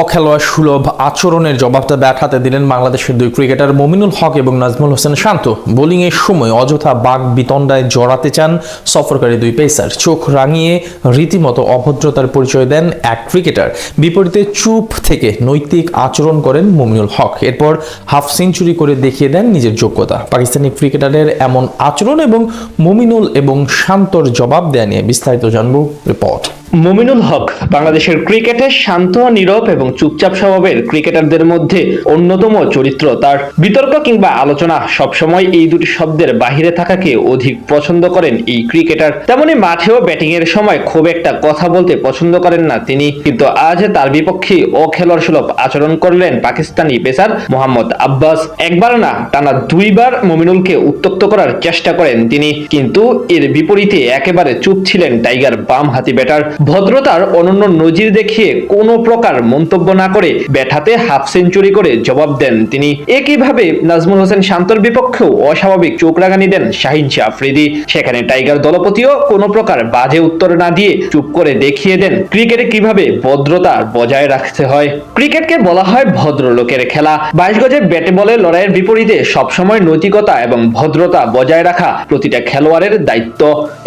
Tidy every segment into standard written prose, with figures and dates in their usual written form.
অখেলোয়াড় সুলভ আচরণের জবাবটা ব্যাট হাতে দিলেন বাংলাদেশের দুই ক্রিকেটার মমিনুল হক এবং নাজমুল হোসেন শান্ত। বোলিংয়ের সময় অযথা বাক বিতণ্ডায় জড়াতে চান সফরকারী দুই পেসার। চোখ রাঙিয়ে রীতিমতো অভদ্রতার পরিচয় দেন এক ক্রিকেটার। বিপরীতে চুপ থেকে নৈতিক আচরণ করেন মমিনুল হক। এরপর হাফ সেঞ্চুরি করে দেখিয়ে দেন নিজের যোগ্যতা। পাকিস্তানি ক্রিকেটারের এমন আচরণ এবং মমিনুল এবং শান্তর জবাব দেয়া নিয়ে বিস্তারিত জানব রিপোর্ট। মমিনুল হক বাংলাদেশের ক্রিকেটে শান্ত, নীরব এবং চুপচাপ স্বভাবের ক্রিকেটারদের মধ্যে অন্যতম চরিত্র। তার বিতর্ক কিংবা আলোচনা সবসময় এই দুটি শব্দের বাহিরে থাকাকে অধিক পছন্দ করেন এই ক্রিকেটার। তেমনি মাঠেও ব্যাটিং এর সময় খুব একটা কথা বলতে পছন্দ করেন না তিনি। কিন্তু আজ তার বিপক্ষে অখেলোয়াড় সুলভ আচরণ করলেন পাকিস্তানি পেসার মোহাম্মদ আব্বাস। একবার না, টানা দুইবার মমিনুলকে উত্ত্যক্ত করার চেষ্টা করেন তিনি, কিন্তু এর বিপরীতে একেবারে চুপ ছিলেন টাইগার বাম হাতি ব্যাটার। ভদ্রতার অনন্য নজির দেখিয়ে কোনো প্রকার মন্তব্য না করে ব্যাট হাতে হাফ সেঞ্চুরি করে জবাব দেন তিনি। একইভাবে নাজমুল হোসেন শান্তর বিপক্ষেও অস্বাভাবিক চোখ রাগানি দেন শাহিন শাহ আফ্রিদি। সেখানে টাইগার দলপতিও কোনো প্রকার বাজে উত্তর না দিয়ে চুপ করে দেখিয়ে দেন ক্রিকেটে কিভাবে ভদ্রতা বজায় রাখতে হয়। ক্রিকেটকে বলা হয় ভদ্রলোকের খেলা। 22 গজে ব্যাটে বলে লড়াইয়ের বিপরীতে সবসময় নৈতিকতা এবং ভদ্রতা বজায় রাখা প্রতিটা খেলোয়াড়ের দায়িত্ব।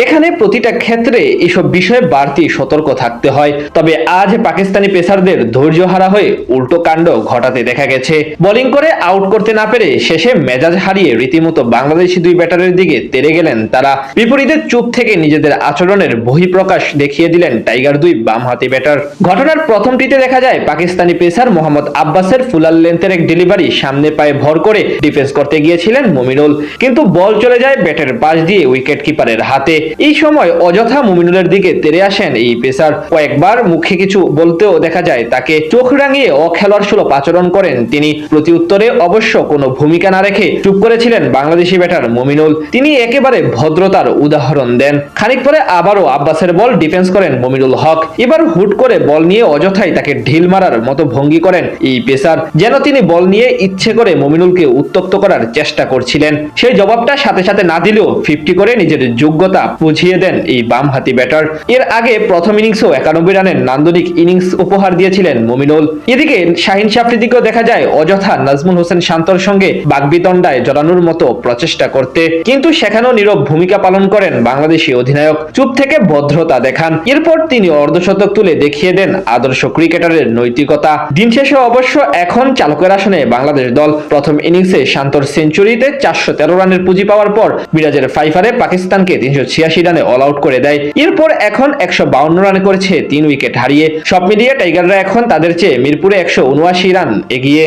এখানে প্রতিটা ক্ষেত্রে এসব বিষয়ে বাড়তি সতর্ক থাকতে হয়। তবে আজ পাকিস্তানি পেসারদের ধৈর্যহারা হয়ে উল্টো কাণ্ড ঘটাতে দেখা গেছে। বোলিং করে আউট করতে না পেরে শেষে মেজাজ হারিয়ে রীতিমতো বাংলাদেশি দুই ব্যাটারের দিকে তেড়ে গেলেন তারা। বিপরীতে চুপ থেকে নিজেদের আচরণের বহিঃপ্রকাশ দেখিয়ে দিলেন টাইগার দুই বামহাতি ব্যাটার। ঘটনার প্রথমটিতে দেখা যায় পাকিস্তানি পেসার মোহাম্মদ আব্বাসের ফুলার লেন্থের এক ডেলিভারি সামনে পায়ে ভর করে ডিফেন্স করতে গিয়েছিলেন মমিনুল, কিন্তু বল চলে যায় ব্যাটের পাশ দিয়ে উইকেট কিপারের হাতে। এই সময় অযথা মমিনুলের দিকে তেড়ে আসেন এই পেসার। কয়েকবার মুখে কিছু বলতেও দেখা যায় তাকে। চোখ রাঙিয়ে অখেলোয়াড় সুলভ আচরণ করেন তিনি। প্রতি উত্তরে অবশ্য কোনো ভূমিকা না রেখে চুপ করেছিলেন বাংলাদেশি ব্যাটার মমিনুল। তিনি একেবারে ভদ্রতার উদাহরণ দেন। খানিক পরে আবারও আব্বাসের বল ডিফেন্স করেন মমিনুল হক। এবার হুট করে বল নিয়ে অযথাই তাকে ঢিল মারার মতো ভঙ্গি করেন এই পেসার, যেন তিনি বল নিয়ে ইচ্ছে করে মমিনুলকে উত্ত্যক্ত করার চেষ্টা করছিলেন। সেই জবাবটা সাথে সাথে না দিলেও 50 করে নিজের যোগ্যতা বুঝিয়ে দেন এই বামহাতি ব্যাটার। এর আগে প্রথম ইনিংসেও 91 রানের নান্দনিক ইনিংস উপহার দিয়েছিলেন মমিনুল। এদিকে শাহিন শাহ আফ্রিদিকেও দেখা যায় অযথা নাজমুল হোসেন শান্তর সঙ্গে বাগবিতণ্ডায় জড়ানোর মতো প্রচেষ্টা করতে, কিন্তু সেখানেও নীরব ভূমিকা পালন করেন বাংলাদেশি অধিনায়ক। চুপ থেকে ভদ্রতা দেখান। এরপর তিনি অর্ধশতক তুলে দেখিয়ে দেন আদর্শ ক্রিকেটারের নৈতিকতা। দিন শেষে অবশ্য এখন চালকের আসনে বাংলাদেশ দল। প্রথম ইনিংসে শান্তর সেঞ্চুরিতে 413 রানের পুঁজি পাওয়ার পর মিরাজের ফাইফারে পাকিস্তানকে 386 রানে অল আউট করে দেয়। এরপর এখন 152 রান করেছে 3 উইকেট হারিয়ে। সব মিলিয়ে টাইগাররা এখন তাদের চেয়ে মিরপুরে 179 রান এগিয়ে।